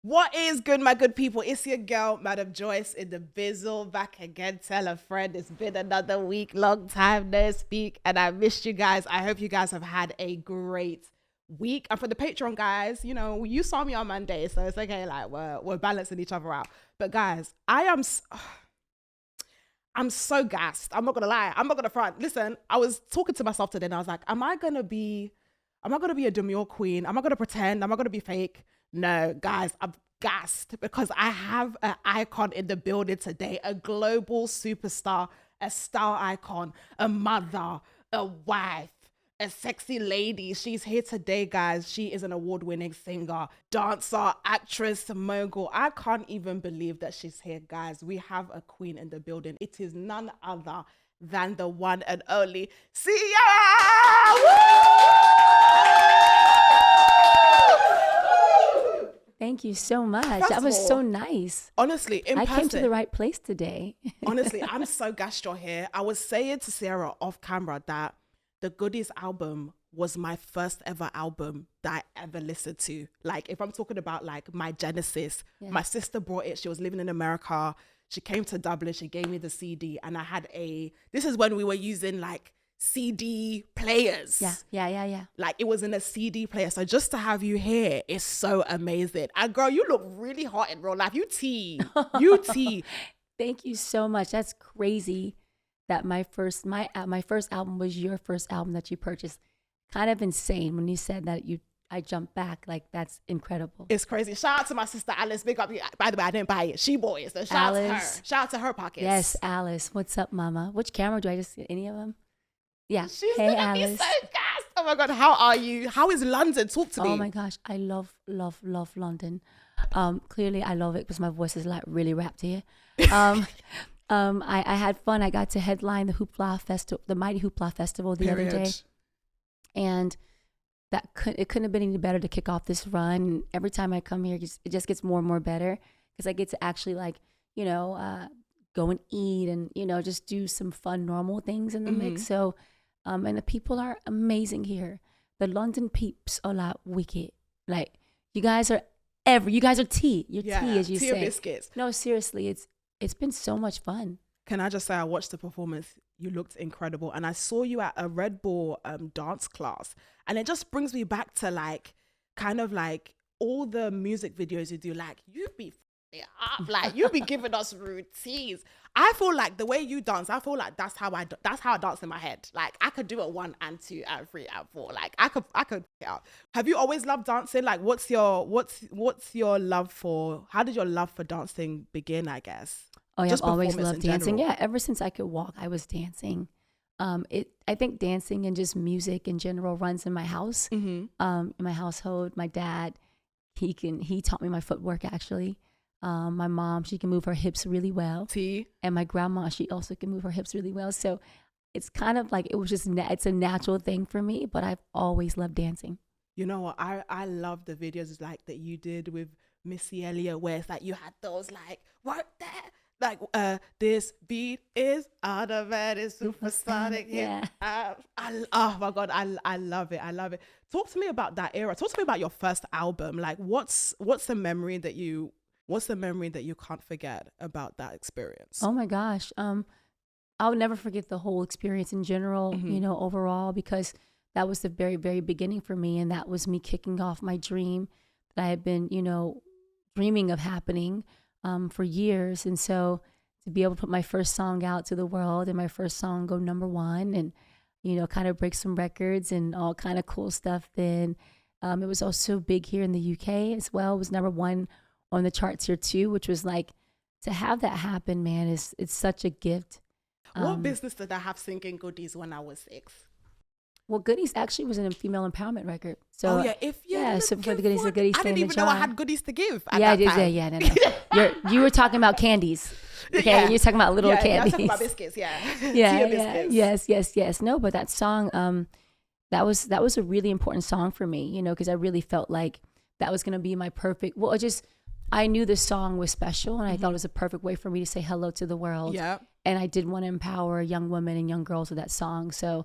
What is good, my good people? It's your girl, Madam Joyce, in the bizzle, back again. Tell a friend, it's been another week, long time no speak, and I missed you guys. I hope you guys have had a great week. And for the Patreon guys, you know, you saw me on Monday, so it's okay, like we're balancing each other out. But guys, I'm so gassed. I'm not gonna lie. I'm not gonna front. Listen, I was talking to myself today and I was like, am I gonna be a demure queen? Am I gonna pretend? Am I gonna be fake? No, guys, I'm gassed because I have an icon in the building today, a global superstar, a style icon, a mother, a wife, a sexy lady. She's here today, guys. She is an award-winning singer, dancer, actress, mogul. I can't even believe that she's here, guys. We have a queen in the building. It is none other than the one and only Ciara! Thank you so much. First That was of all, so nice. Honestly, in I person, came to the right place today. honestly, I'm so gassed you're here. I was saying to Ciara off camera that the Goodies album was my first ever album that I ever listened to. Like, if I'm talking about like my genesis, my sister brought it. She was living in America. She came to Dublin. She gave me the CD, and I had this is when we were using like CD players. Yeah. Like, it was in a CD player. So just to have you here is so amazing. And girl, you look really hot in real life. You tea. Thank you so much. That's crazy that my first album was your first album that you purchased. Kind of insane when you said that I jumped back. Like, that's incredible. It's crazy. Shout out to my sister Alice. Big up. By the way, I didn't buy it. She bought it. So shout out to her. Shout out to her pockets. Yes, Alice. What's up, mama? Which camera do I just see? Any of them? Yeah. She's hey, gonna be Alice. so gassed. Oh my God, how are you? How is London? Talk to me. Oh my gosh, I love London. Clearly I love it because my voice is like really wrapped here. I had fun. I got to headline the Mighty Hoopla Festival the other day, and it couldn't have been any better to kick off this run. Every time I come here, it just gets more and more better because I get to actually go and eat and just do some fun normal things in the mix. So. And the people are amazing here. The London peeps are like wicked. Like, you guys are tea. You're tea, as you tea say. And biscuits. No, seriously, it's been so much fun. Can I just say, I watched the performance. You looked incredible, and I saw you at a Red Bull dance class, and it just brings me back to like, kind of like all the music videos you do. Like, you be up, like you be giving us routines. I feel like the way you dance, I feel like that's how I dance in my head. Like, I could do it 1 and 2 and 3 and 4. Like, I could yeah. Have you always loved dancing? Like, what's your love for? How did your love for dancing begin? I guess. Oh yeah, Just I've always loved dancing. General. Yeah, ever since I could walk, I was dancing. I think dancing and just music in general runs in my house. In my household, my dad, he taught me my footwork actually. My mom, she can move her hips really well. And my grandma, she also can move her hips really well. So it's kind of like, it's a natural thing for me, but I've always loved dancing. You know what? I love the videos like that you did with Missy Elliott, where it's like you had those like, work that, like this beat is automatic, supersonic. Yeah. Oh my God, I love it. I love it. Talk to me about that era. Talk to me about your first album. Like, what's the memory that you can't forget about that experience? Oh my gosh. I'll never forget the whole experience in general, overall, because that was the very, very beginning for me. And that was me kicking off my dream that I had been, dreaming of happening for years. And so to be able to put my first song out to the world and my first song go #1 and, kind of break some records and all kind of cool stuff. Then it was also big here in the UK as well. It was #1 on the charts here too, which was like, to have that happen, man, it's such a gift. What business did I have singing Goodies when I was 6? Well, Goodies actually was in a female empowerment record. So so for the Goodies, I didn't even know I had goodies to give. No. You were talking about candies. Okay, you're talking about little candies. Yeah, I'm talking about biscuits. Biscuits. Yes. No, but that song, that was a really important song for me, because I really felt like that was gonna be my perfect. Well, I knew this song was special, and I thought it was a perfect way for me to say hello to the world. Yeah. And I did want to empower young women and young girls with that song. So,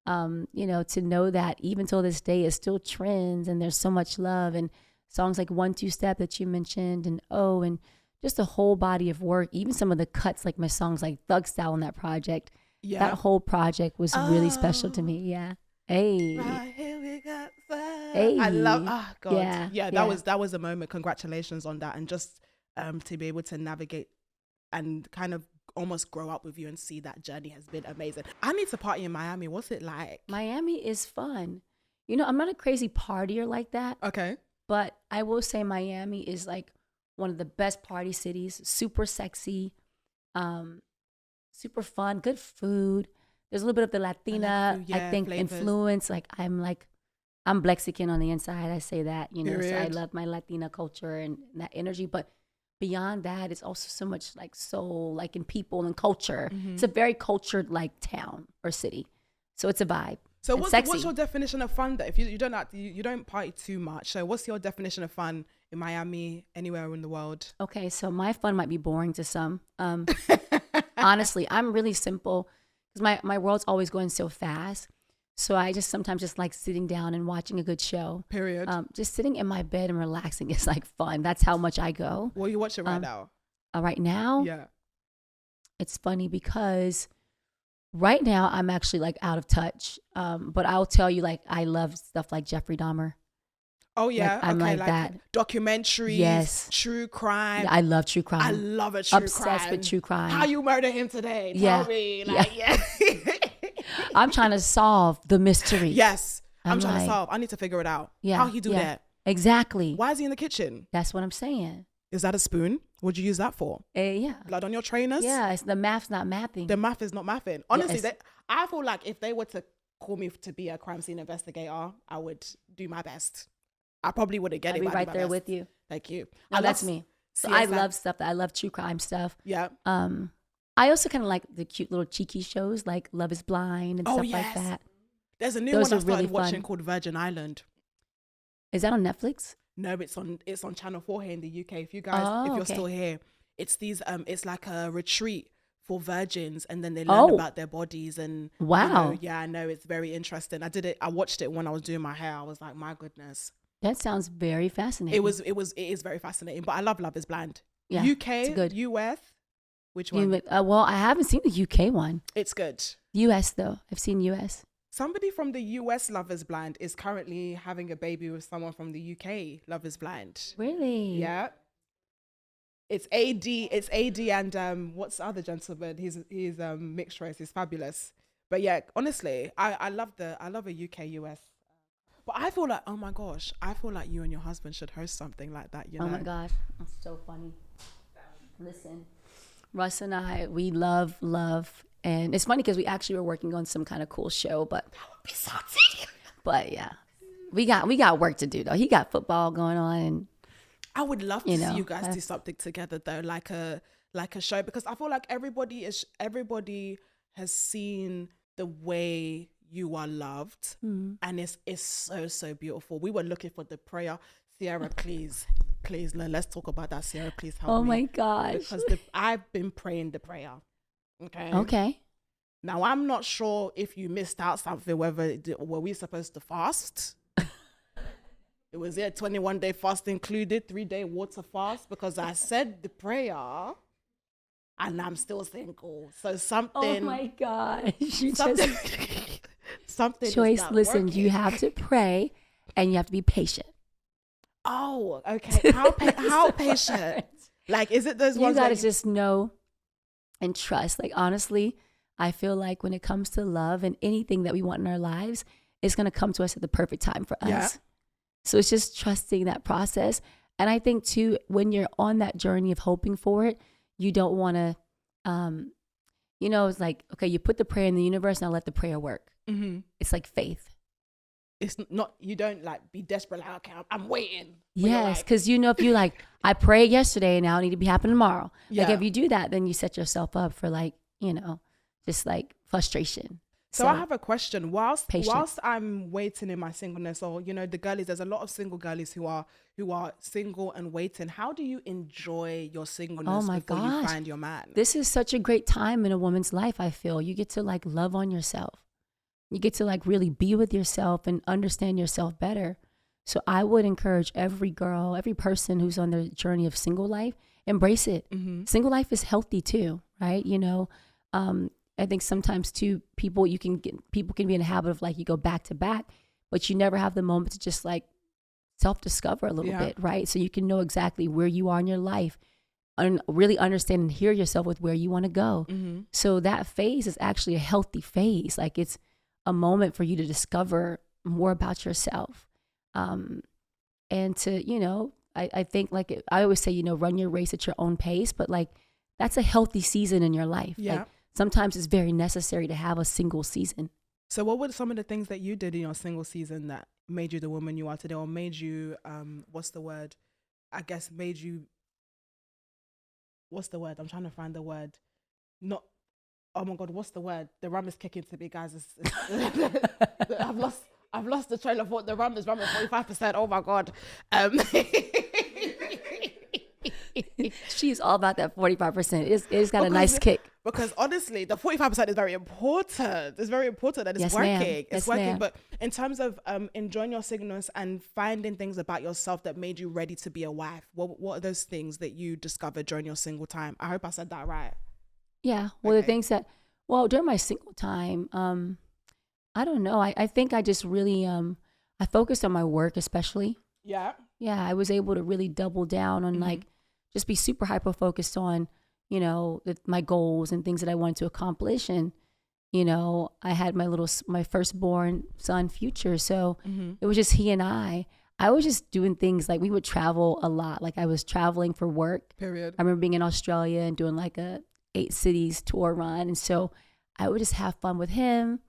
to know that even till this day it still trends and there's so much love and songs like 1-2 Step that you mentioned, and and just a whole body of work. Even some of the cuts, like my songs like Thug Style on that project. Yeah. That whole project was really special to me. Yeah. Hey. Right here we got fire. Hey. I love. Oh God. Yeah. That was a moment. Congratulations on that, and just to be able to navigate and kind of almost grow up with you and see that journey has been amazing. I need to party in Miami. What's it like? Miami is fun. You know, I'm not a crazy partier like that. Okay. But I will say Miami is like one of the best party cities. Super sexy, super fun, good food. There's a little bit of the Latina, I think, flavors. Influence. Like I'm Blexican on the inside. I say that, you know. Period. So I love my Latina culture and that energy. But beyond that, it's also so much like soul, like in people and culture. Mm-hmm. It's a very cultured like town or city. So it's a vibe. So what's your definition of fun? That if you don't party too much. So what's your definition of fun in Miami, anywhere in the world? Okay, so my fun might be boring to some. Honestly, I'm really simple because my world's always going so fast. So I just sometimes just like sitting down and watching a good show. Period. Just sitting in my bed and relaxing is like fun. That's how much I go. What are you watching right now? Right now? Yeah. It's funny because right now I'm actually like out of touch. But I'll tell you, like, I love stuff like Jeffrey Dahmer. Oh yeah, like, I'm like that. Documentaries, yes, true crime. Yeah, I love true crime. I love a true crime. Obsessed with true crime. How you murder him today? Tell me, like, yeah. I'm trying to solve the mystery. Yes, I'm trying to solve. I need to figure it out. Yeah, how he do that? Exactly. Why is he in the kitchen? That's what I'm saying. Is that a spoon? What'd you use that for? Yeah. Blood on your trainers? Yeah, the math's not mathing. The math is not mathing. Honestly, I feel like if they were to call me to be a crime scene investigator, I would do my best. I probably wouldn't get it. I'll be right there with you. Thank you. No, that's me. So I love stuff I love true crime stuff. Yeah. I also kind of like the cute little cheeky shows like Love is Blind and stuff like that. There's a new one I started watching called Virgin Island. Is that on Netflix? No, it's on Channel 4 here in the UK. If you guys, if you're still here, it's these it's like a retreat for virgins, and then they learn about their bodies and wow. I know it's very interesting. I watched it when I was doing my hair. I was like, my goodness. That sounds very fascinating. It is very fascinating. But I love Love is Blind. Yeah, UK, it's good. US, which one? Well, I haven't seen the UK one. It's good. US though, I've seen US. Somebody from the US Love is Blind is currently having a baby with someone from the UK Love is Blind. Really? Yeah. It's AD. It's AD and what's the other gentleman? He's mixed race. He's fabulous. But yeah, honestly, I love a UK US. But I feel like, oh my gosh, you and your husband should host something like that. You know? Oh my gosh, that's so funny. Listen, Russ and I, we love, and it's funny because we actually were working on some kind of cool show, but that would be so tea. But yeah, we got work to do though. He got football going on, and I would love to see you guys do something together though, like a show, because I feel like everybody has seen the way you are loved, and it's so beautiful. We were looking for the prayer. Ciara, please, let's talk about that. Ciara, please help me. Oh my gosh. Because I've been praying the prayer. Okay. Now, I'm not sure if you missed out something, were we supposed to fast? It was 21-day fast included, 3-day water fast, because I said the prayer and I'm still single. So something. Oh my gosh. Something Joyce, listen, working. You have to pray and you have to be patient. Oh, okay. How patient? Like, is it those ones? You gotta just know and trust. Like, honestly, I feel like when it comes to love and anything that we want in our lives, it's gonna come to us at the perfect time for us. Yeah. So it's just trusting that process. And I think too, when you're on that journey of hoping for it, you don't want to, it's like, okay, you put the prayer in the universe, now let the prayer work. Mm-hmm. It's like faith. It's not, you don't like be desperate, like, okay, I'm waiting. Yes, because if you like, I prayed yesterday and now it need to be happening tomorrow. Yeah. Like if you do that, then you set yourself up for like, just like frustration. So I have a question. Whilst I'm waiting in my singleness, or the girlies, there's a lot of single girlies who are single and waiting. How do you enjoy your singleness before you find your man? This is such a great time in a woman's life. I feel you get to like love on yourself. You get to like really be with yourself and understand yourself better. So I would encourage every girl, every person who's on their journey of single life, embrace it. Single life is healthy too, right? You know, I think sometimes too, people can be in a habit of like, you go back to back, but you never have the moment to just like self-discover a little bit, right? So you can know exactly where you are in your life and really understand and hear yourself with where you want to go. So that phase is actually a healthy phase. Like it's a moment for you to discover more about yourself. And to, you know, I think like I always say, you know, run your race at your own pace, but like that's a healthy season in your life. Like sometimes it's very necessary to have a single season. So what were some of the things that you did in your single season that made you the woman you are today, or made you, what's the word? I guess made you, what's the word? I'm trying to find the word. Not, oh my God, what's the word? The rum is kicking to me, guys. I've lost the trail of thought. The rum is running 45%. Oh my God. She's all about that 45%. It's got a nice kick. Because honestly, the 45% is very important. It's very important that it's working. Ma'am. It's working. But in terms of enjoying your singleness and finding things about yourself that made you ready to be a wife, what are those things that you discovered during your single time? I hope I said that right. Yeah. Well, the things that, during my single time, I don't know. I think I just really, I focused on my work especially. Yeah. Yeah. I was able to really double down on like, just be super hyper focused on, you know, my goals and things that I wanted to accomplish. And, you know, I had my firstborn son, Future. So it was just he and I was just doing things like we would travel a lot. Like I was traveling for work. Period. I remember being in Australia and doing like a 8 cities tour run. And so I would just have fun with him.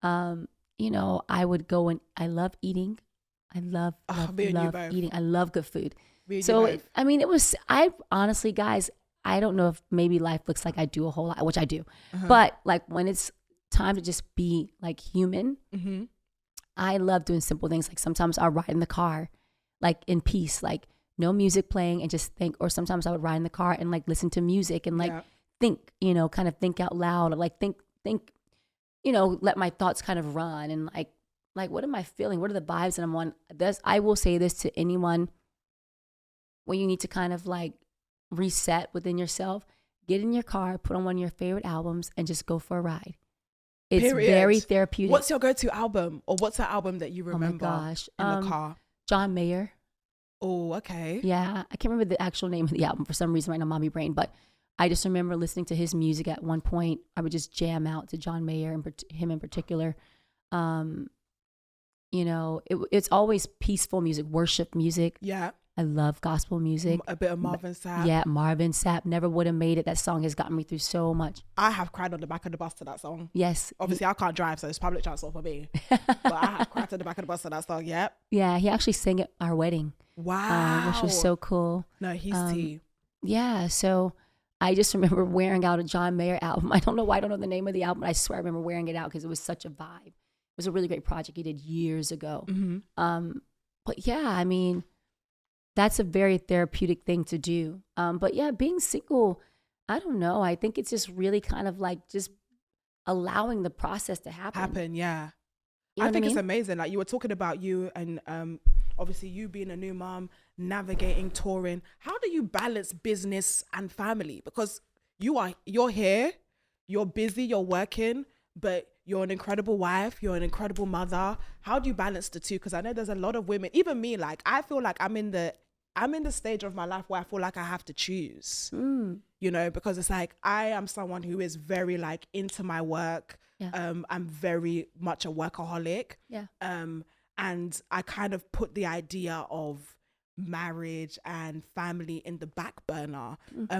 You know, I would go and I love eating. I love eating. I love good food. So, I mean, I honestly, guys, I don't know if maybe life looks like I do a whole lot, which I do. But like when it's time to just be like human, I love doing simple things. Like sometimes I'll ride in the car, like in peace, like no music playing and just think, or sometimes I would ride in the car and like listen to music and like think, you know, kind of think out loud, or like think, you know, let my thoughts kind of run and like, what am I feeling? What are the vibes that I'm on? I will say this to anyone when you need to kind of like reset within yourself, get in your car, put on one of your favorite albums and just go for a ride. It's very therapeutic. What's your go-to album, or what's the album that you remember in the car? John Mayer. Oh, okay. Yeah. I can't remember the actual name of the album for some reason right now, mommy brain, but I just remember listening to his music at one point. I would just jam out to John Mayer and him in particular. You know, it's always peaceful music, worship music. Yeah. I love gospel music. A bit of Marvin Sapp. Yeah, Marvin Sapp. Never would have made it. That song has gotten me through so much. I have cried on the back of the bus to that song. Yes. Obviously, I can't drive, so it's public transport for me. But I have cried on the back of the bus to that song, yep. Yeah, he actually sang at our wedding. Wow. Which was so cool. No, he's T. Yeah, so I just remember wearing out a John Mayer album. I don't know why I don't know the name of the album, but I swear I remember wearing it out because it was such a vibe. It was a really great project he did years ago. But yeah, I mean, that's a very therapeutic thing to do. But yeah, being single, I don't know. I think it's just really kind of like just allowing the process to happen. Yeah. You know I think what it's amazing. Like you were talking about you and obviously you being a new mom, navigating, touring. How do you balance business and family? Because you're here, you're busy, you're working, but you're an incredible wife, you're an incredible mother. How do you balance the two? Because I know there's a lot of women, even me, like I feel like I'm in the stage of my life where I feel like I have to choose, you know, because it's like, I am someone who is very like into my work. Yeah. I'm very much a workaholic. Yeah. And I kind of put the idea of marriage and family in the back burner.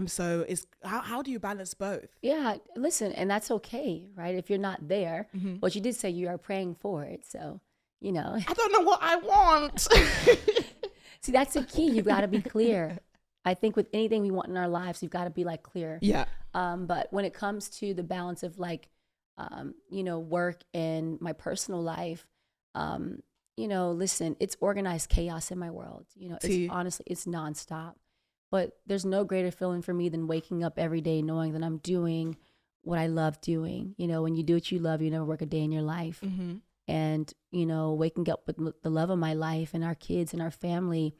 So how do you balance both? Yeah, listen, and that's okay, right? If you're not there, but you did say you are praying for it. So, you know. I don't know what I want. See, that's the key. You've got to be clear. I think with anything we want in our lives, you've got to be like clear. Yeah. But when it comes to the balance of like, you know, work and my personal life, you know, listen, it's organized chaos in my world. You know, it's honestly, it's nonstop. But there's no greater feeling for me than waking up every day knowing that I'm doing what I love doing. You know, when you do what you love, you never work a day in your life. And, you know, waking up with the love of my life and our kids and our family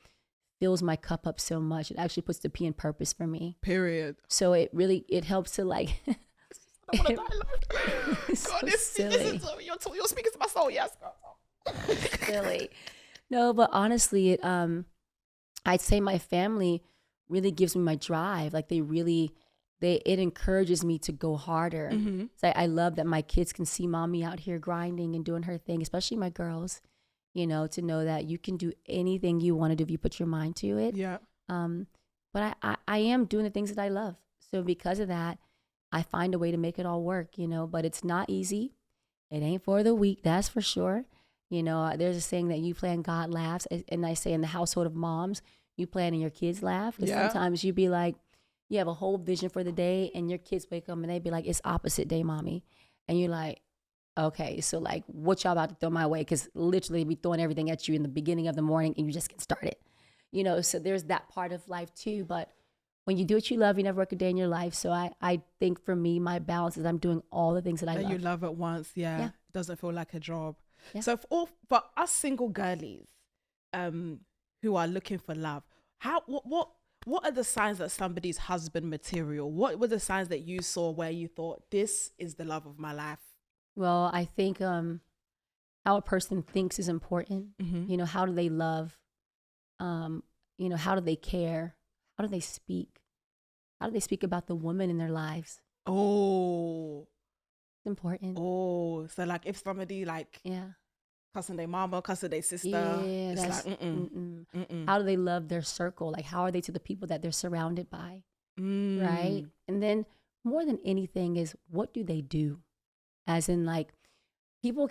fills my cup up so much. It actually puts the P in purpose for me. Period. So it helps to like. I want to die, Lord. It's God, so this silly. is you're speaking to my soul. Yes, girl. Silly. No, but honestly, I'd say my family really gives me my drive. Like it encourages me to go harder. Mm-hmm. So I love that my kids can see mommy out here grinding and doing her thing, especially my girls, you know, to know that you can do anything you want to do if you put your mind to it. Yeah. But I am doing the things that I love. So because of that, I find a way to make it all work, you know, but it's not easy. It ain't for the weak, that's for sure. You know, there's a saying that you plan, God laughs. And I say in the household of moms, you plan and your kids laugh. Because sometimes you be like, you have a whole vision for the day and your kids wake up and they be like, it's opposite day, mommy. And you're like, okay, so like what y'all about to throw my way? Because literally be throwing everything at you in the beginning of the morning and you just get started. You know, so there's that part of life too. But when you do what you love, you never work a day in your life. So I think for me, my balance is I'm doing all the things that I love. You love at once, yeah. It doesn't feel like a job. Yeah. So for us single girlies who are looking for love, what are the signs that somebody's husband material? What were the signs that you saw where you thought, this is the love of my life? Well, I think how a person thinks is important. Mm-hmm. You know, how do they love? You know, how do they care? How do they speak? How do they speak about the woman in their lives? Oh. It's important. Oh. So like if somebody like cussing their mama, cussing their sister, it's like, How do they love their circle? Like how are they to the people that they're surrounded by? Right? And then more than anything is what do they do? As in like, people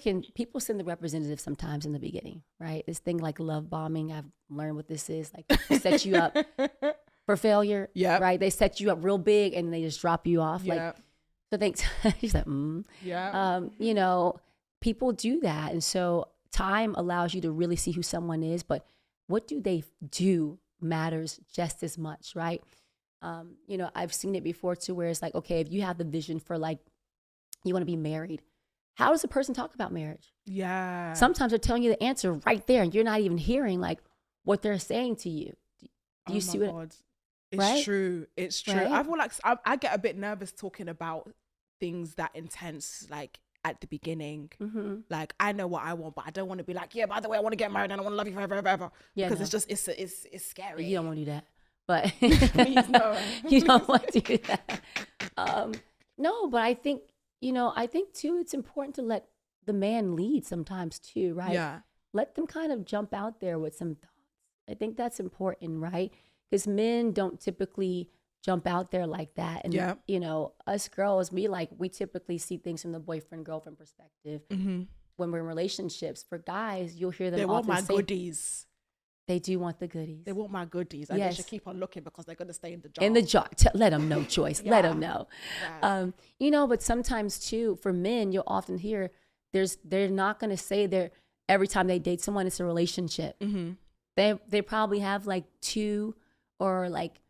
send the representative sometimes in the beginning, right? This thing like love bombing, I've learned what this is. Like set you up for failure, right? They set you up real big and they just drop you off. Like, so thanks. She's like, you know, people do that. And so time allows you to really see who someone is, but what do they do matters just as much, right? You know, I've seen it before too, where it's like, okay, if you have the vision for like, you want to be married, how does a person talk about marriage? Yeah. Sometimes they're telling you the answer right there and you're not even hearing like what they're saying to you. Do you see what? God. It's true. It's true. Right? I feel like I get a bit nervous talking about things that intense, like at the beginning. Mm-hmm. Like I know what I want, but I don't want to be like, yeah, by the way, I want to get married and I want to love you forever. Yeah, because it's scary. You don't want to do that, but Please, no. You don't want to do that. No, but I think, you know, too, it's important to let the man lead sometimes too, right? Yeah. Let them kind of jump out there with some thoughts. I think that's important, right? Because men don't typically jump out there like that. And, you know, us girls, we typically see things from the boyfriend-girlfriend perspective. Mm-hmm. When we're in relationships. For guys, you'll hear them They want often my goodies. They do want the goodies. They want my goodies. And they should keep on looking because they're going to stay in the jar. In the jar. Let them know, Joyce. Let them know. Yeah. You know, but sometimes too, for men, you'll often hear they're not going to say every time they date someone, it's a relationship. Mm-hmm. They probably have like 2 or like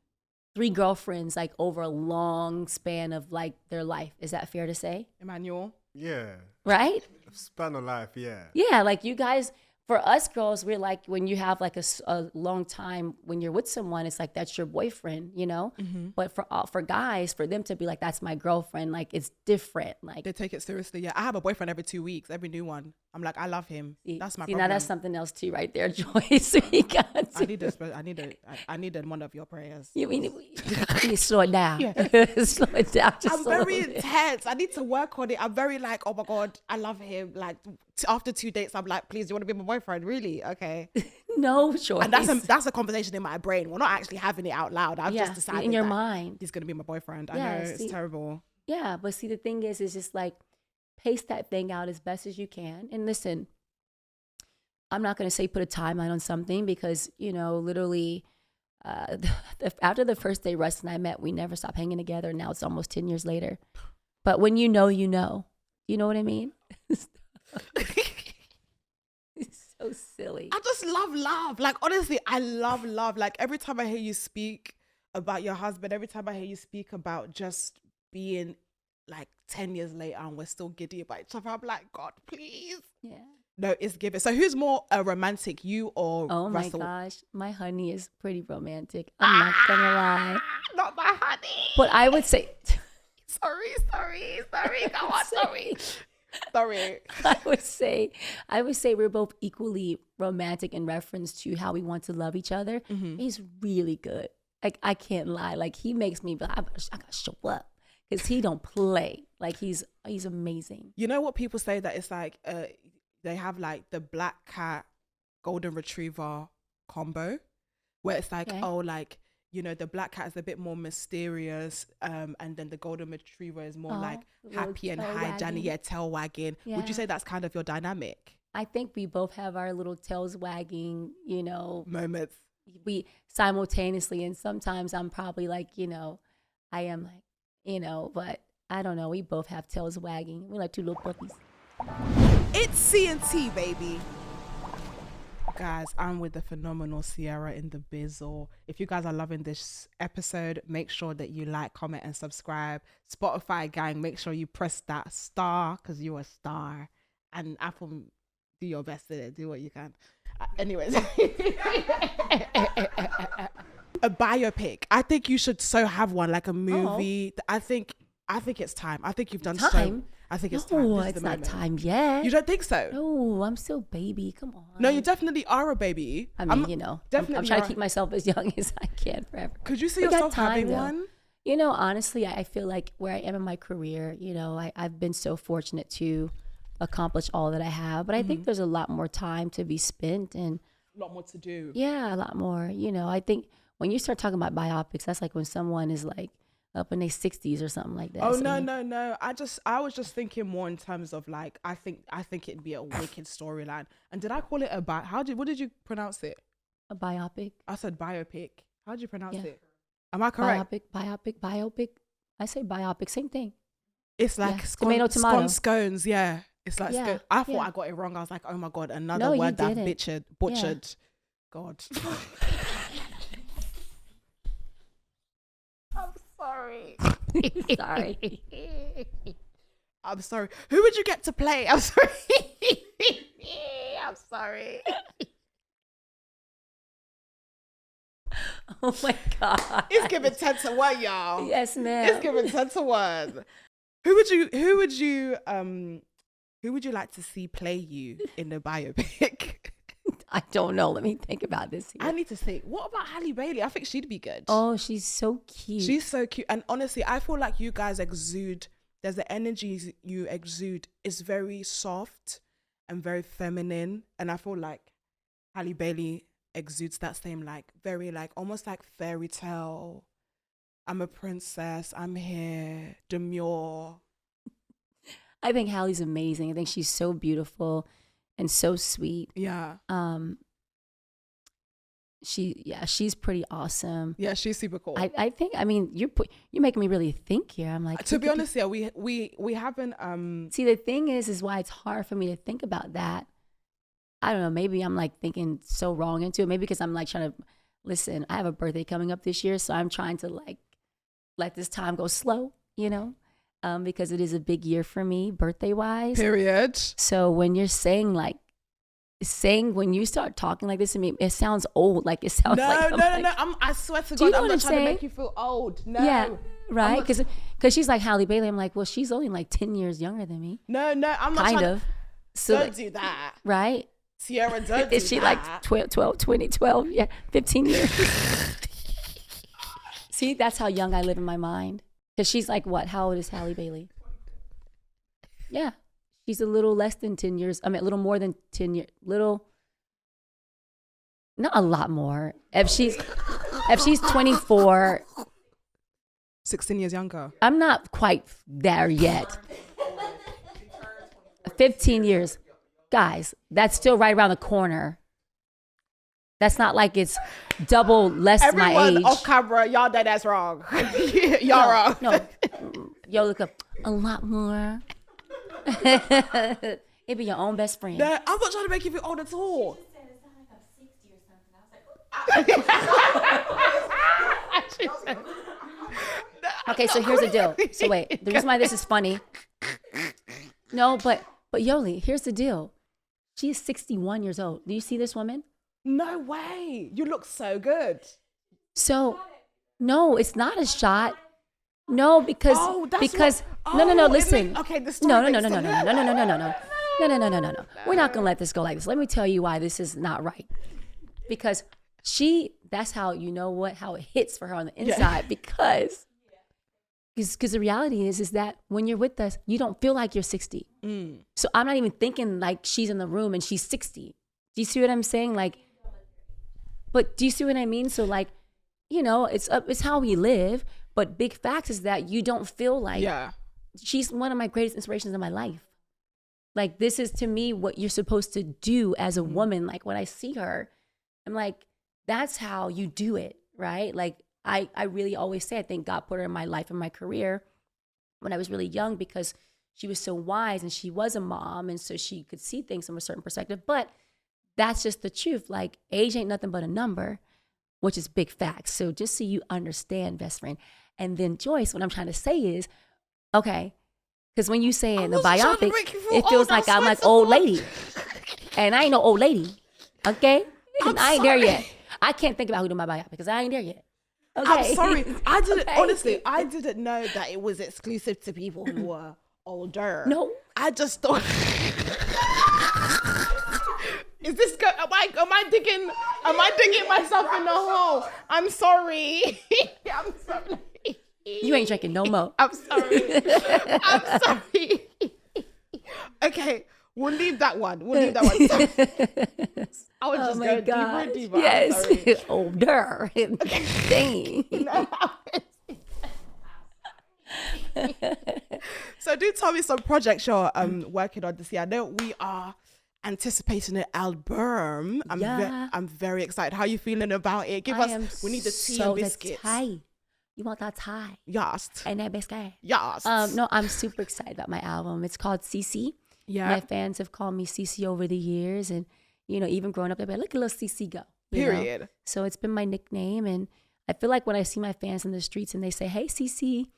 3 girlfriends like over a long span of like their life. Is that fair to say? Emmanuel? Yeah. Right? Span of life, yeah. Yeah, like you guys, for us girls, we're like, when you have like a long time when you're with someone, it's like that's your boyfriend, you know? Mm-hmm. But for guys, for them to be like, that's my girlfriend, like it's different. Like they take it seriously. Yeah, I have a boyfriend every 2 weeks, every new one. I'm like, I love him. That's my problem. Now that's something else too, right there, Joyce. I needed one of your prayers. You need to slow it down. Yeah. Slow it down. I'm very intense. I need to work on it. I'm very like, oh my God, I love him. Like after 2 dates, I'm like, please, do you want to be my boyfriend? Really? Okay. No, Joyce. And that's a conversation in my brain. We're not actually having it out loud. I've just decided in your mind. He's going to be my boyfriend. I know it's terrible. Yeah, but see, the thing is just like, pace that thing out as best as you can. And listen, I'm not going to say put a timeline on something because, you know, literally after the first day Russ and I met, we never stopped hanging together. Now it's almost 10 years later. But when you know, you know. You know what I mean? It's so silly. I just love love. Like, honestly, I love love. Like, every time I hear you speak about your husband, every time I hear you speak about just being like 10 years later and we're still giddy about each other, I'm like, God, please. Yeah. No, it's given. So who's more romantic, you or Oh Russell? my gosh, my honey is pretty romantic. I'm not gonna lie. Not my honey. But I would say, Sorry. Go on, sorry. I would say we're both equally romantic in reference to how we want to love each other. He's really good. Like, I can't lie. Like, he makes me, I gotta show up because he don't play. Like, he's amazing. You know what people say that it's like they have like the black cat golden retriever combo, where it's like, Okay. oh, like, you know, the black cat is a bit more mysterious, and then the golden retriever is more like little happy and tail high, Johnny, wagging. tail wagging. Would Yeah. you say that's kind of your dynamic I think we both have our little tails wagging, you know, moments? we simultaneously, and sometimes I'm probably like, you know, I am like, you know, but I don't know. We both have tails wagging. We're like two little puppies. It's C&T, baby. Guys, I'm with the phenomenal Ciara in the bizzle. If you guys are loving this episode, make sure that you like, comment, and subscribe. Spotify gang, make sure you press that star because you're a star. And Apple, do your best in it. Do what you can. Anyways. A biopic. I think you should so have one, like a movie. I think it's time. I think you've done Time? I think it's time. No, This is it's the not moment. time yet. You don't think so? No, I'm still baby. Come on. No, you definitely are a baby. I mean, you know, definitely I'm trying to are. keep myself as young as I can forever. Could you see We got yourself time, having though. one? You know, honestly, I feel like where I am in my career, you know, I've been so fortunate to accomplish all that I have. But I think there's a lot more time to be spent and A lot more to do. yeah, a lot more. You know, I think when you start talking about biopics, that's like when someone is like up in their 60s or something like that. Oh So no, you- no. I was just thinking more in terms of like I think it'd be a wicked storyline. And did I call it a what did you pronounce it? A biopic. I said biopic. How did you pronounce Yeah. it? Am I correct? Biopic. I say biopic, same thing. It's like Yeah. Tomato. scones, yeah. It's like Yeah, scone. I thought yeah. I got it wrong. I was like, oh my God, another No, you word that I've didn't. butchered. God. I'm sorry. Sorry. I'm sorry. Who would you get to play? I'm sorry. I'm sorry. Oh my God. It's giving 10 to 1, y'all. Yes, ma'am. It's giving 10 to 1. Who would you like to see play you in the biopic? I don't know. Let me think about this here. I need to think. What about Halle Bailey? I think she'd be good. Oh, she's so cute. She's so cute. And honestly, I feel like you guys there's the energy you exude is very soft and very feminine. And I feel like Halle Bailey exudes that same, like, very, like, almost like fairy tale. I'm a princess. I'm here. Demure. I think Halle's amazing. I think she's so beautiful and so sweet. Yeah. She's pretty awesome. Yeah, she's super cool. I think, I mean, you're making me really think here. I'm like, to be honest, yeah, we haven't see, the thing is why it's hard for me to think about that. I don't know, maybe I'm like thinking so wrong into it. Maybe because I'm like trying to listen, I have a birthday coming up this year, so I'm trying to like let this time go slow, you know, because it is a big year for me birthday wise. period. So when you're when you start talking like this to me, it sounds old. Like it sounds like No. I swear to Do you God, know I'm what not I'm trying to saying? make you feel old. No. Yeah, right. not- Because she's like Halle Bailey. I'm like, well, she's only like 10 years younger than me, No, I'm not kind trying of. So Don't like, do that. right? Ciara, don't do Is she that. like 12, yeah, 15 years? See, that's how young I live in my mind. Because she's like, what? How old is Halle Bailey? Yeah, she's a little less than 10 years. I mean, a little more than 10 years. Not a lot more. If she's 24, 16 years younger. I'm not quite there yet. 15 years. Guys, that's still right around the corner. That's not like it's double less my Everyone age. off camera, y'all know that's wrong. Y'all wrong. No. Yo, look up. A lot more. It'd be your own best friend. No, I'm not trying to make you feel old at all. Okay, so here's the deal. So wait, the reason why this is funny. No, but Yoli, here's the deal. She is 61 years old. Do you see this woman? No way. You look so good. So, no, it's not a shot. No, because listen. Okay, the No. story. We're not gonna let this go like this. Let me tell you why this is not right. Because that's how how it hits for her on the inside. Because the reality is that when you're with us, you don't feel like you're 60. So I'm not even thinking like she's in the room and she's 60. Do you see what I'm saying? Like, but do you see what I mean? So like, it's how we live. But big facts is that you don't feel like she's one of my greatest inspirations in my life. Like, this is to me what you're supposed to do as a woman. Like, when I see her, I'm like, that's how you do it, right? Like, I really always say I think God put her in my life and my career when I was really young because she was so wise and she was a mom, and so she could see things from a certain perspective. But that's just the truth. Like, age ain't nothing but a number, which is big facts. So just so you understand, best friend. And then Joyce, what I'm trying to say is, okay, because when you say in the biopic, it feels like I'm like old lady. And I ain't no old lady, okay? And I ain't there yet. I can't think about who did my biopic because I ain't there yet. Okay? I'm sorry. I didn't, honestly, I didn't know that it was exclusive to people who were older. No. I just thought... Is this am I digging myself in the hole? I'm sorry. I'm sorry. You ain't drinking no more. I'm sorry. I'm sorry. Okay, we'll leave that one. I was just going deeper and deeper. Yes. Older. Dang. So do tell me some projects you're working on this year. I know we are anticipating an album. I'm very excited. How are you feeling about it? We need the tea and biscuits. You want that tie? Yes. And that biscuit? Yes. No, I'm super excited about my album. It's called CiCi. Yeah. My fans have called me CiCi over the years, and even growing up, they're like, look at little CiCi go. Period. So it's been my nickname, and I feel like when I see my fans in the streets and they say, "Hey, CiCi,"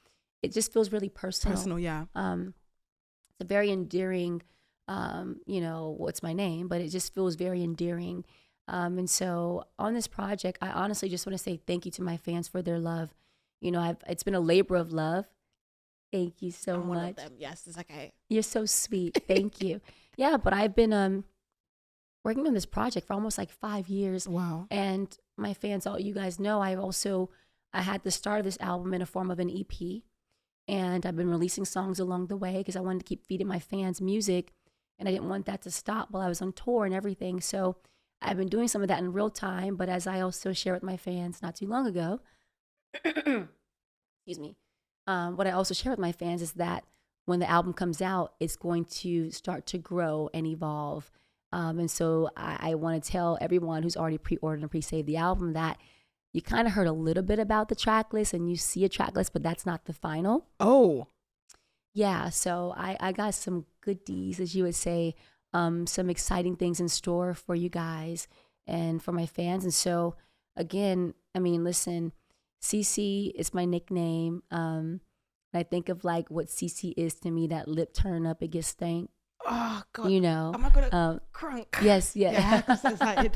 it just feels really personal. Personal, yeah. It's a very endearing. What's my name? But it just feels very endearing. And so on this project, I honestly just want to say thank you to my fans for their love. It's been a labor of love. Thank you so much. One of them. Yes, it's okay. You're so sweet. Thank you. Yeah, but I've been working on this project for almost like 5 years. Wow. And my fans, all you guys know, I had the start of this album in a form of an EP. And I've been releasing songs along the way because I wanted to keep feeding my fans music. And I didn't want that to stop while I was on tour and everything. So I've been doing some of that in real time. But as I also share with my fans not too long ago, excuse me, what I also share with my fans is that when the album comes out, it's going to start to grow and evolve. And so I want to tell everyone who's already pre-ordered and pre-saved the album that you kind of heard a little bit about the track list and you see a track list, but that's not the final. Oh. Yeah, so I got some goodies, as you would say, some exciting things in store for you guys and for my fans. And so, again, listen, CiCi is my nickname. I think of like what CiCi is to me, that lip turn up, it gets stank. Oh, God. Am I going to crunk? Yes, yeah. Yeah, I'm so excited.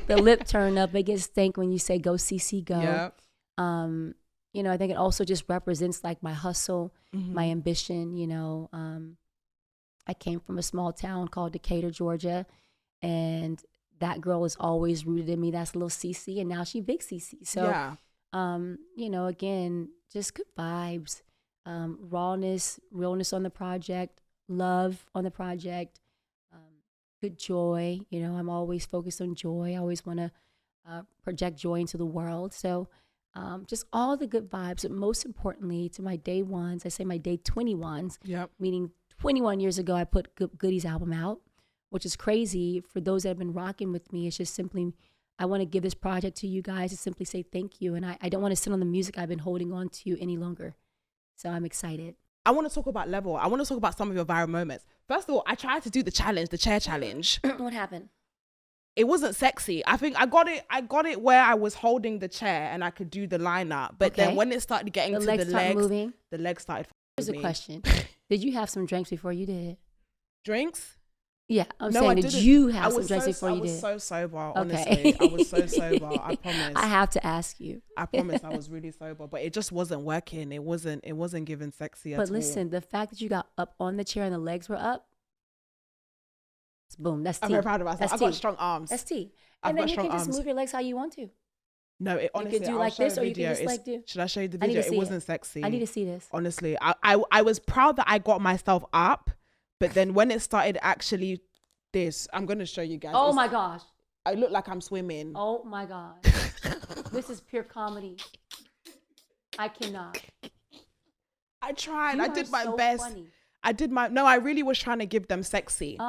The lip turn up, it gets stank when you say go CiCi, go. Yeah. I think it also just represents like my hustle, my ambition. I came from a small town called Decatur, Georgia, and that girl is always rooted in me. That's little CiCi, and now she big CiCi. So, yeah. Again, just good vibes, rawness, realness on the project, love on the project, good joy. I'm always focused on joy. I always want to project joy into the world. So just all the good vibes, but most importantly to my day ones, I say my day 21s, meaning 21 years ago, I put Goodies album out, which is crazy for those that have been rocking with me. It's just simply, I want to give this project to you guys to simply say thank you. And I don't want to sit on the music I've been holding on to any longer. So I'm excited. I want to talk about level. I want to talk about some of your viral moments. First of all, I tried to do the chair challenge. What happened? It wasn't sexy. I think I got it where I was holding the chair and I could do the line up. But then when it started getting to the legs, moving. The legs started Here's a question. Did you have some drinks before you did it? Drinks? Yeah, I'm No, saying I did didn't. you I have some was drugs so before I you was did? so sober. Honestly, Okay. I was so sober. I promise. I have to ask you. I promise I was really sober, but it just wasn't working. It wasn't giving sexy at But all. listen, the fact that you got up on the chair and the legs were up, it's boom. That's tea. I'm very proud of myself. That's I got tea. strong arms. That's tea. I've And then got you strong can just arms. move your legs how you want to. No, it honestly. You could do I'll like show this, a or you video. can just like do. Should I show you the I need video? to It see wasn't sexy. I need to see this. Honestly, I was proud that I got myself up, but then when it started actually this, I'm gonna show you guys. Oh my gosh. I look like I'm swimming. Oh my gosh. This is pure comedy. I cannot. I tried. You I are did my so best. funny. I did my no. I really was trying to give them sexy.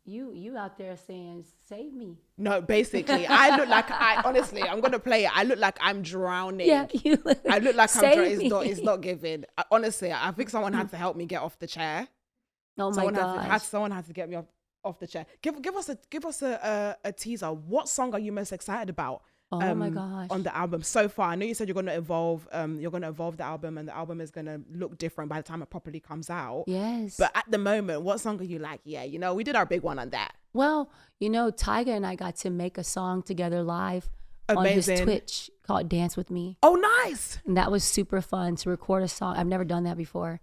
You out there saying, save me. No, basically, I look like honestly, I'm gonna play it. I look like I'm drowning. Yeah, you look. I look like I'm Save drowning. me. It's not giving. Honestly, I think someone had to help me get off the chair. Oh my Someone gosh. someone had to get me off the chair. Give us a teaser. What song are you most excited about? Oh my gosh. On the album so far. I know you said you're gonna evolve the album, and the album is gonna look different by the time it properly comes out. Yes. But at the moment, what song are you like? Yeah, we did our big one on that. Well, Tyga and I got to make a song together live Amazing. on his Twitch called Dance With Me. Oh, nice. And that was super fun to record a song. I've never done that before.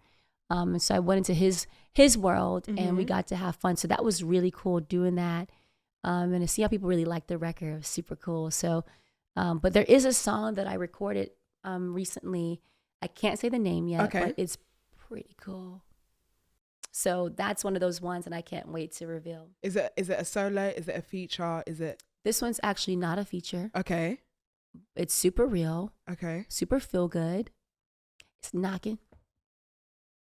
And so I went into his world and we got to have fun. So that was really cool doing that. And to see how people really liked the record was super cool. So, but there is a song that I recorded recently. I can't say the name yet, but it's pretty cool. So that's one of those ones that I can't wait to reveal. Is it a solo? Is it a feature? Is it? This one's actually not a feature. Okay. It's super real. Okay. Super feel good. It's knocking.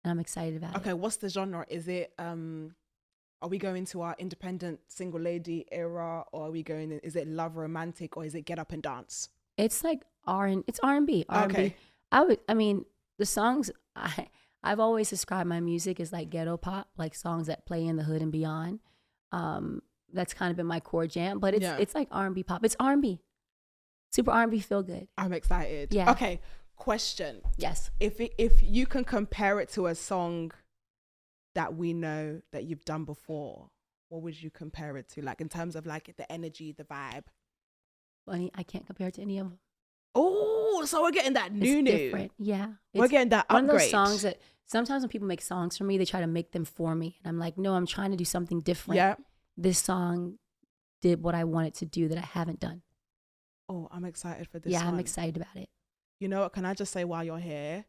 And I'm excited about it. Okay, what's the genre? Is it are we going to our independent single lady era, or are we going is it love romantic, or is it get up and dance? It's like it's R&B. Okay. I mean, the songs I've always described my music as like ghetto pop, like songs that play in the hood and beyond. That's kind of been my core jam, but it's like R&B pop. It's R&B. Super R&B feel good. I'm excited. Yeah. Okay. Question. Yes. If you can compare it to a song that we know that you've done before, what would you compare it to? Like in terms of like the energy, the vibe? Funny, I can't compare it to any of them. Oh, so we're getting that new. Different. Yeah. We're getting that upgrade. One of those songs that sometimes when people make songs for me, they try to make them for me. And I'm like, no, I'm trying to do something different. Yeah. This song did what I wanted to do that I haven't done. Oh, I'm excited for this Yeah, one. I'm excited about it. You know what? Can I just say while you're here,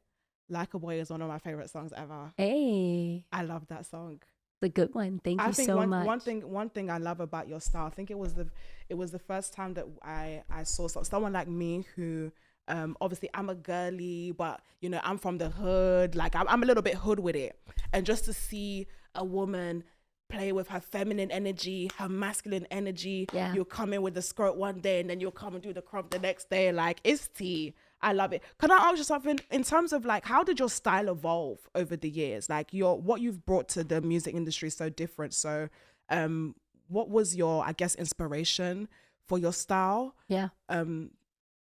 Like a Boy is one of my favorite songs ever. Hey. I love that song. It's a good one. Thank you so much. One thing I love about your style, I think it was the first time that I saw someone like me who obviously I'm a girly, but I'm from the hood. Like I'm a little bit hood with it, and just to see a woman play with her feminine energy, her masculine energy. Yeah. You'll come in with the skirt one day and then you'll come and do the crop the next day. Like, it's tea. I love it. Can I ask you something in terms of like, how did your style evolve over the years? Like what you've brought to the music industry is so different. So what was your, I guess, inspiration for your style? Yeah. I'm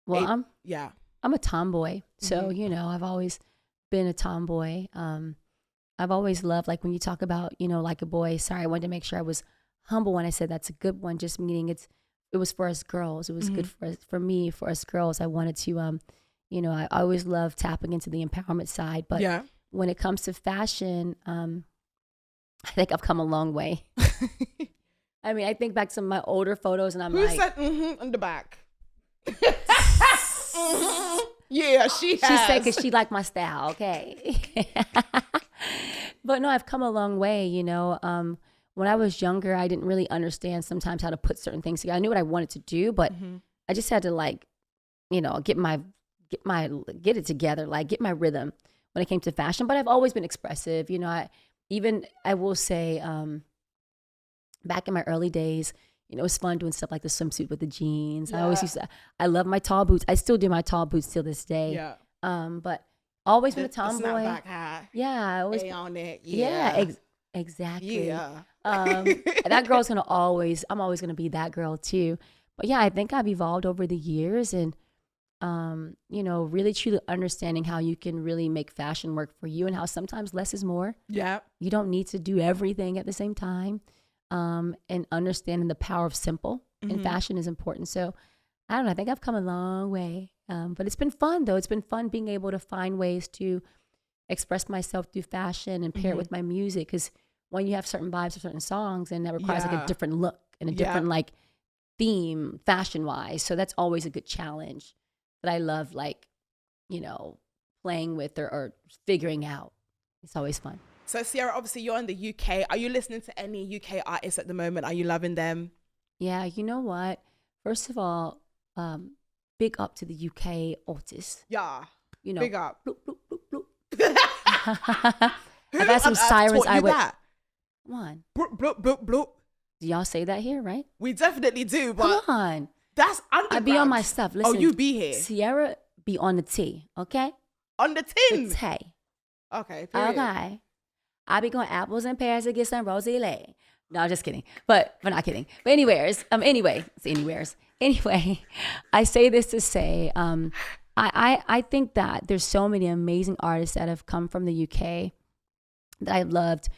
a tomboy. So, I've always been a tomboy. I've always loved, like when you talk about, like a boy, sorry, I wanted to make sure I was humble when I said that's a good one, just meaning it was for us girls. It was good for me, for us girls. I wanted to, I always love tapping into the empowerment side. But when it comes to fashion, I think I've come a long way. I mean, I think back to my older photos and I'm Who like. said in the back? Yeah, she said because she liked my style, okay. But no, I've come a long way, When I was younger, I didn't really understand sometimes how to put certain things together. I knew what I wanted to do, but I just had to get it together, like get my rhythm when it came to fashion. But I've always been expressive, I will say, back in my early days, it was fun doing stuff like the swimsuit with the jeans. Yeah. I love my tall boots. I still do my tall boots till this day. Yeah. But always been a tomboy. Snapback hat. Yeah. I always on it. Yeah. Exactly. Yeah. That girl's I'm always going to be that girl too. But yeah, I think I've evolved over the years and you know, really truly understanding how you can really make fashion work for you and how sometimes less is more. Yeah. You don't need to do everything at the same time. And understanding the power of simple in fashion is important. So I don't know, I think I've come a long way. But it's been fun though. It's been fun being able to find ways to express myself through fashion and pair it with my music. Because when you have certain vibes or certain songs, and that requires like a different look and a different like theme fashion wise. So that's always a good challenge that I love, like, you know, playing with or figuring out. It's always fun. So Ciara, obviously you're in the UK. Are you listening to any UK artists at the moment? Are you loving them? Yeah, you know what? First of all, big up to the UK artists. Yeah. You know, big up. Bloop, bloop, bloop, bloop. I've had some sirens. I would. That? Come on. Bloop, bloop, bloop, bloop. Do y'all say that here, right? We definitely do, but come on. That's underground. I be on my stuff. Listen, oh, you be here. Ciara be on the T, okay? On the tin. The T. Okay. Period. Okay. I be going apples and pears to get some rosé lay. No, just kidding. But not kidding. But anyway, I say this to say, I think that there's so many amazing artists that have come from the UK that I've loved,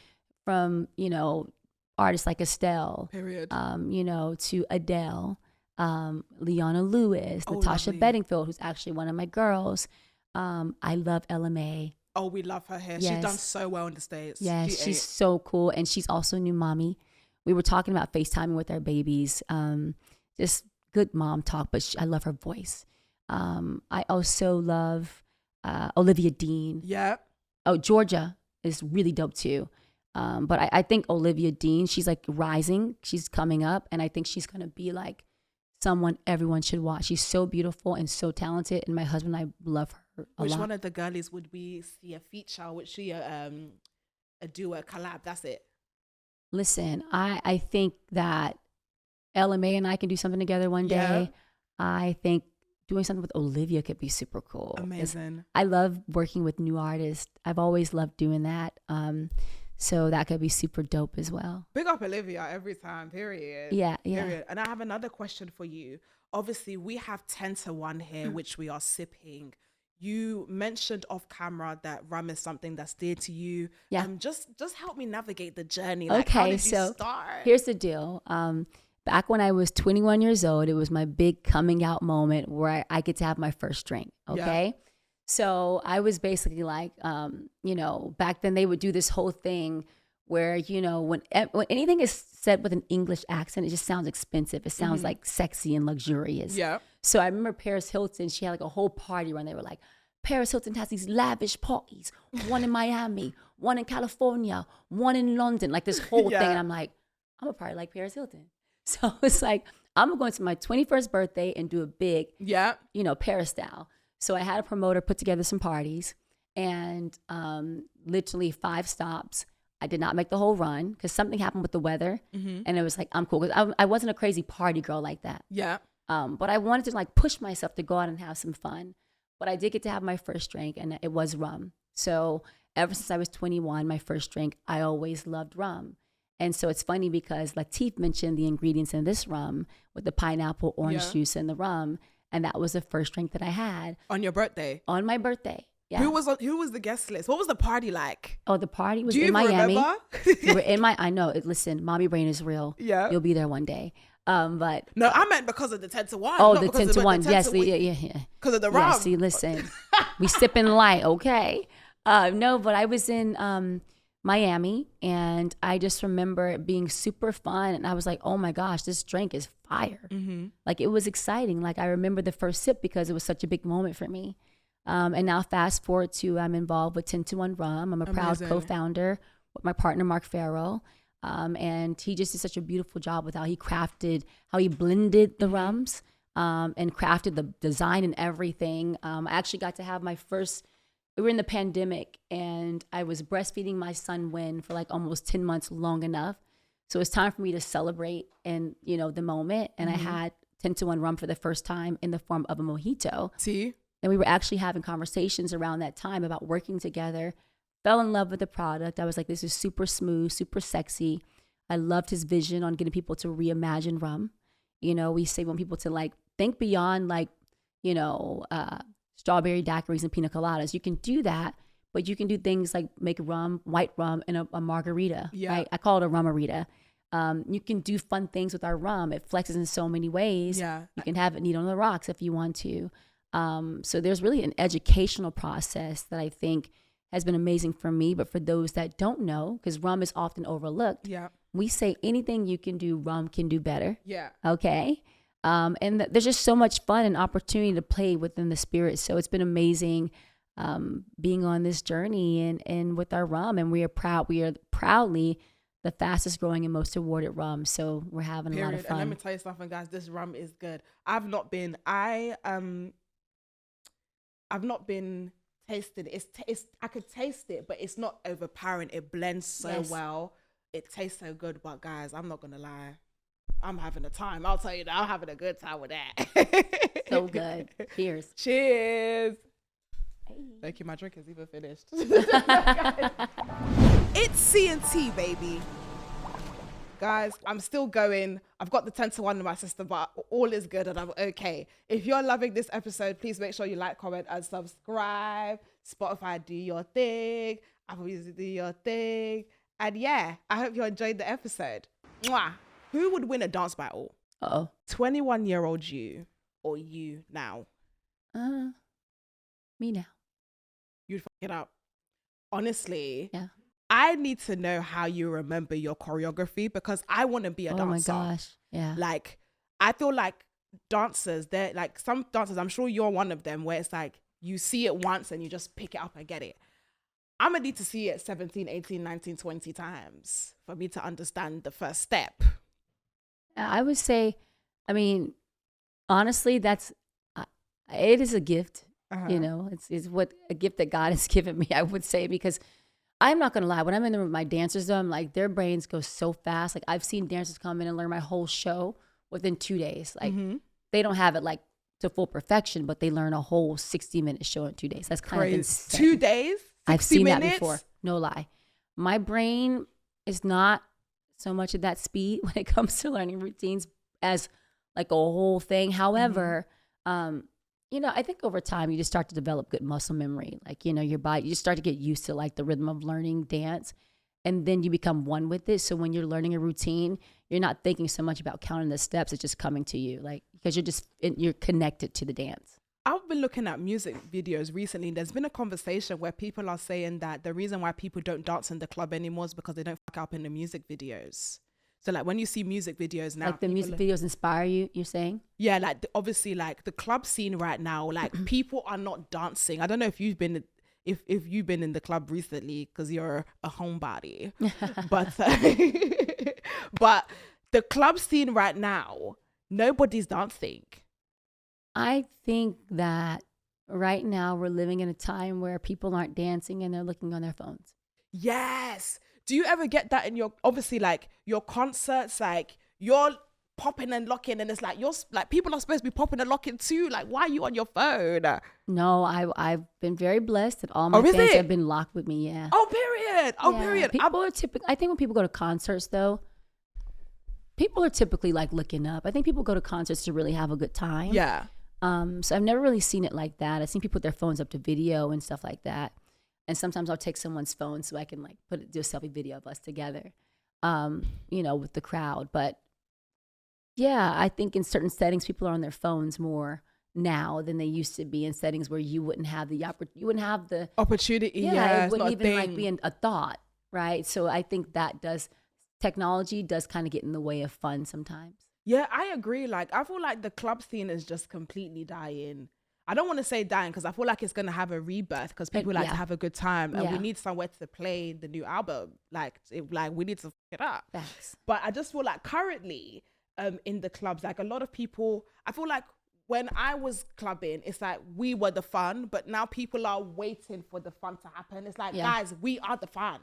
from, you know, artists like Estelle, period. You know, to Adele, Leona Lewis, Natasha lovely. Bedingfield, who's actually one of my girls. I love LMA. Oh, we love her hair. Yes. She's done so well in the States. Yes, she's so cool. And she's also a new mommy. We were talking about FaceTiming with our babies. Just good mom talk, but I love her voice. I also love Olivia Dean. Yeah. Oh, Georgia is really dope too. But I think Olivia Dean, she's like rising. She's coming up. And I think she's going to be like someone everyone should watch. She's so beautiful and so talented. And my husband and I love her a lot. Which one of the girlies would we see a feature? Would she do a collab? That's it. Listen, I think that LMA and I can do something together one day. Yeah. I think doing something with Olivia could be super cool. Amazing. I love working with new artists. I've always loved doing that. So that could be super dope as well. Big up Olivia every time, period. Yeah. Period. And I have another question for you. Obviously, we have 10 to 1 here, which we are sipping. You mentioned off camera that rum is something that's dear to you. Yeah. Just help me navigate the journey. Like, okay, how did you so start? Here's the deal. Back when I was 21 years old, it was my big coming out moment where I get to have my first drink. Okay. Yeah. So I was basically like, you know, back then they would do this whole thing where, you know, when anything is said with an English accent, it just sounds expensive. It sounds like sexy and luxurious. Yeah. So I remember Paris Hilton, she had like a whole party when they were like, Paris Hilton has these lavish parties, one in Miami, one in California, one in London, like this whole thing. And I'm like, I'm a party like Paris Hilton. So it's like, I'm going to my 21st birthday and do a big, you know, Paris style. So I had a promoter put together some parties, and literally 5 stops. I did not make the whole run because something happened with the weather. And it was like, I'm cool. Because I wasn't a crazy party girl like that. Yeah. But I wanted to like push myself to go out and have some fun. But I did get to have my first drink, and it was rum. So ever since I was 21, my first drink, I always loved rum. And so it's funny because Latif mentioned the ingredients in this rum with the pineapple, orange juice, and the rum. And that was the first drink that I had. On your birthday? On my birthday. Yeah. Who was the guest list? What was the party like? Oh, the party was in Miami. Remember? We were in I know. Listen, mommy brain is real. Yeah. You'll be there one day. But no, I meant because of the 10 to 1. Oh, the 10 to 1. Yes. Yeah. Because of the rum. Yeah, see, listen. We sipping light, okay? No, but I was in Miami, and I just remember it being super fun. And I was like, oh my gosh, this drink is fire. Like, it was exciting. Like, I remember the first sip because it was such a big moment for me. And now fast forward to I'm involved with 10 to 1 Rum. I'm a proud co-founder with my partner, Mark Farrell. And he just did such a beautiful job with how he blended the rums and crafted the design and everything. I actually got to have we were in the pandemic, and I was breastfeeding my son for like almost 10 months, long enough. So it's time for me to celebrate and, you know, the moment. And I had 10 to 1 rum for the first time in the form of a mojito. See? And we were actually having conversations around that time about working together. Fell in love with the product. I was like, this is super smooth, super sexy. I loved his vision on getting people to reimagine rum. You know, we say want people to like think beyond like, strawberry daiquiris and pina coladas. You can do that, but you can do things like make white rum, and a margarita. Yeah. Right? I call it a rumarita. You can do fun things with our rum. It flexes in so many ways. Yeah. You can have it neat on the rocks if you want to. So there's really an educational process that I think has been amazing for me. But for those that don't know, because rum is often overlooked, Yeah. we say anything you can do, rum can do better. Yeah. Okay. And there's just so much fun and opportunity to play within the spirit. So it's been amazing being on this journey and with our rum. And we are proudly the fastest growing and most awarded rum. So we're having a lot of fun. And let me tell you something, guys. This rum is good. I've not been tasted. It's I could taste it, but it's not overpowering. It blends so well. It tastes so good. But guys, I'm not gonna lie. I'm having a time. I'll tell you that. I'm having a good time with that. So good. Cheers. Cheers. Hey. Thank you. My drink is even finished. It's C&T, baby. Guys, I'm still going. I've got the 10-1 in my system, but all is good and I'm okay. If you're loving this episode, please make sure you like, comment, and subscribe. Spotify, do your thing. Apple Music, do your thing. And yeah, I hope you enjoyed the episode. Mwah. Who would win a dance battle? 21-year-old you or you now? Me now. You'd fuck it up. Honestly. Yeah. I need to know how you remember your choreography because I want to be a dancer. Oh my gosh. Yeah. Like, I feel like dancers, they're like some dancers, I'm sure you're one of them, where it's like you see it once and you just pick it up and get it. I'm going to need to see it 17, 18, 19, 20 times for me to understand the first step. I would say, I mean, honestly, it is a gift. It's what a gift that God has given me, I would say, because I'm not going to lie. When I'm in the room with my dancers, though, I'm like, their brains go so fast. Like, I've seen dancers come in and learn my whole show within 2 days. Like, they don't have it like to full perfection, but they learn a whole 60-minute show in 2 days. That's kind of insane. 2 days? I've seen minutes? that before. No lie. My brain is not so much at that speed when it comes to learning routines as like a whole thing. However, I think over time you just start to develop good muscle memory. Like, your body, you just start to get used to like the rhythm of learning dance, and then you become one with it. So when you're learning a routine, you're not thinking so much about counting the steps. It's just coming to you, like, because you're connected to the dance. I've been looking at music videos recently. There's been a conversation where people are saying that the reason why people don't dance in the club anymore is because they don't fuck up in the music videos. So like when you see music videos now, like the music videos inspire you, you're saying? Yeah, like obviously like the club scene right now, like people are not dancing. I don't know if you've been in the club recently because you're a homebody, but the club scene right now, nobody's dancing. I think that right now we're living in a time where people aren't dancing and they're looking on their phones. Yes. Do you ever get that in your, obviously like your concerts, like you're popping and locking and it's like, you're like, people are supposed to be popping and locking too. Like, why are you on your phone? No, I've been very blessed that all my fans have been locked with me. Yeah. Oh, period. Oh, yeah. Period. People are typically, I think when people go to concerts though, people are typically like looking up. I think people go to concerts to really have a good time. Yeah. So I've never really seen it like that. I've seen people put their phones up to video and stuff like that. And sometimes I'll take someone's phone so I can like do a selfie video of us together, with the crowd. But yeah, I think in certain settings, people are on their phones more now than they used to be in settings where you wouldn't have the opportunity. Yeah, it wouldn't even like be a thought, right? So I think technology does kind of get in the way of fun sometimes. Yeah, I agree. Like, I feel like the club scene is just completely dying. I don't want to say dying because I feel like it's going to have a rebirth because people like to have a good time and we need somewhere to play the new album. Like we need to fuck it up. Thanks. But I just feel like currently in the clubs, like a lot of people, I feel like when I was clubbing, it's like we were the fun, but now people are waiting for the fun to happen. It's like, guys, we are the fun.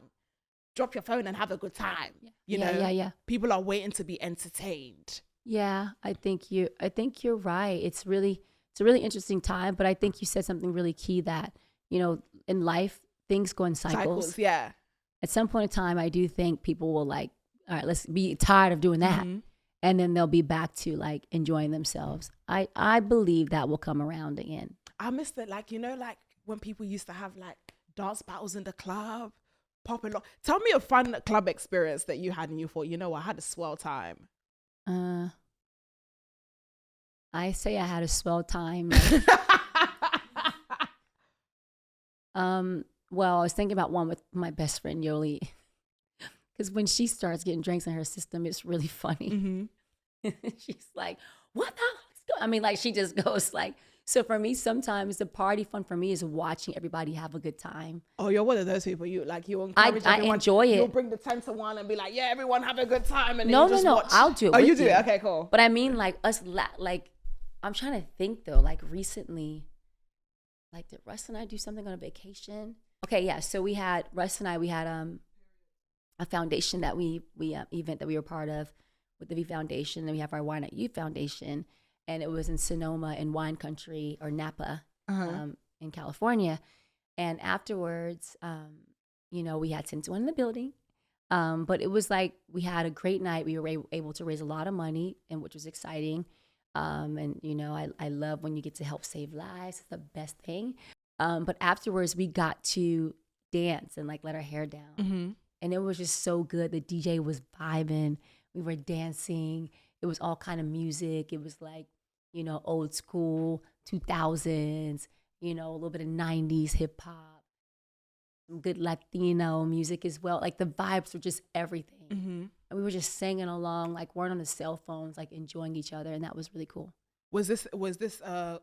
Drop your phone and have a good time. You know? People are waiting to be entertained. Yeah, I think you're right. It's a really interesting time, but I think you said something really key that, in life, things go in cycles. Yeah. At some point in time, I do think people will like, all right, let's be tired of doing that. Mm-hmm. And then they'll be back to like enjoying themselves. I believe that will come around again. I missed it. Like, you know, like when people used to have like dance battles in the club, popping off. Tell me a fun club experience that you had and you thought, you know, I had a swell time. I say I had a swell time. Well, I was thinking about one with my best friend Yoli, because when she starts getting drinks in her system, it's really funny. She's like, "What the hell's going?" I mean, like she just goes like. So for me, sometimes the party fun for me is watching everybody have a good time. Oh, you're one of those people. You encourage I everyone. enjoy it. You'll bring the 10 to 1 and be like, yeah, everyone have a good time. And No, watch. I'll do it. Oh, with you do it. Okay, cool. But I mean, like us, like I'm trying to think though. Like recently, like did Russ and I do something on a vacation? Okay, yeah. So we had Russ and I. We had a foundation that we event that we were part of with the V Foundation, and we have our Wine at Youth Foundation. And it was in Sonoma in wine country, or Napa, in California. And afterwards, you know, we had 10 to 1 in the building. But it was like we had a great night. We were able to raise a lot of money, and which was exciting. And, you know, I love when you get to help save lives. It's the best thing. But afterwards, we got to dance and like let our hair down. And it was just so good. The DJ was vibing. We were dancing. It was all kind of music. It was like, you know, old school 2000s, you know, a little bit of 90s hip hop, some good Latino music as well. Like the vibes were just everything. And we were just singing along, like weren't on the cell phones, like enjoying each other. And that was really cool. Was this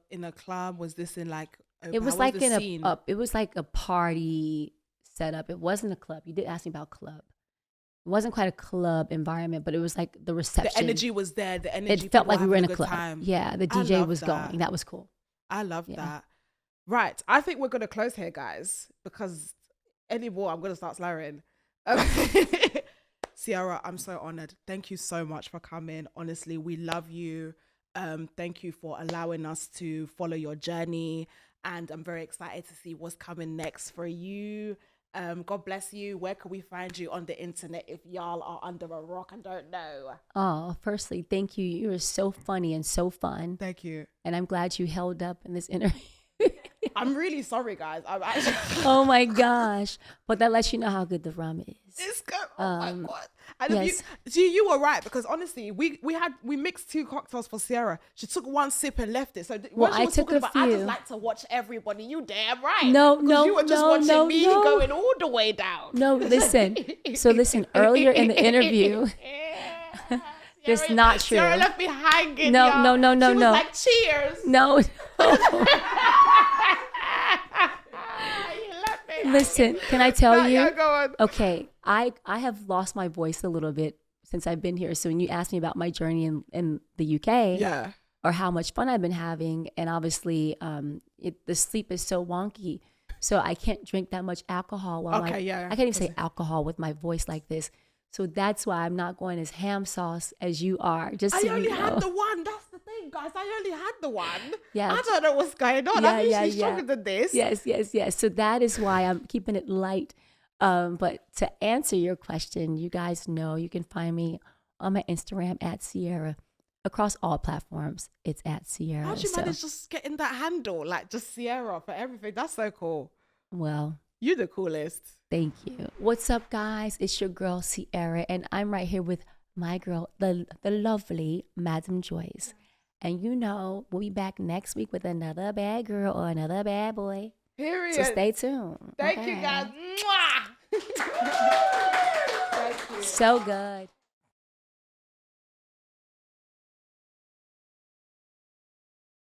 in a club? Was this in like it was like in it was like a party setup. It wasn't a club. You did ask me about club. It wasn't quite a club environment, but it was like the reception. The energy was there. The energy. It felt like we were in a club. Time. Yeah, the DJ was going. That was cool. I love that. Right. I think we're going to close here, guys, because anymore I'm going to start slurring. Ciara, I'm so honored. Thank you so much for coming. Honestly, we love you. Thank you for allowing us to follow your journey. And I'm very excited to see what's coming next for you. God bless you. Where can we find you on the internet if y'all are under a rock and don't know? Oh, firstly, thank you. You were so funny and so fun. Thank you. And I'm glad you held up in this interview. I'm really sorry, guys. I'm actually oh my gosh. But that lets you know how good the rum is. It's good. Oh my God. And yes. you were right, because honestly, we mixed 2 cocktails for Ciara. She took 1 sip and left it. So well, I took a few. I just like to watch everybody. You damn right. No, you were just watching me going all the way down. No, listen. So listen, earlier in the interview, it's not true. Ciara left me hanging. No. She was like, cheers. No. Listen, can I tell you? Yeah, go on. Okay, I have lost my voice a little bit since I've been here. So when you asked me about my journey in the UK, or how much fun I've been having, and obviously the sleep is so wonky, so I can't drink that much alcohol. I can't even say alcohol with my voice like this. So that's why I'm not going as ham sauce as you are. Just so I only you know. had the one. That's the thing, guys. I only had the one. Yeah. I don't know what's going on. I'm usually stronger than this. Yes. So that is why I'm keeping it light. But to answer your question, you guys know you can find me on my Instagram at Ciara. Across all platforms, it's at Ciara. How'd you manage just getting that handle? Like just Ciara for everything. That's so cool. Well, you're the coolest. Thank you. What's up, guys? It's your girl, Ciara, and I'm right here with my girl, the lovely Madam Joyce. And you know, we'll be back next week with another bad girl or another bad boy. Period. So stay tuned. Thank you, guys. Mwah! Thank you. So good.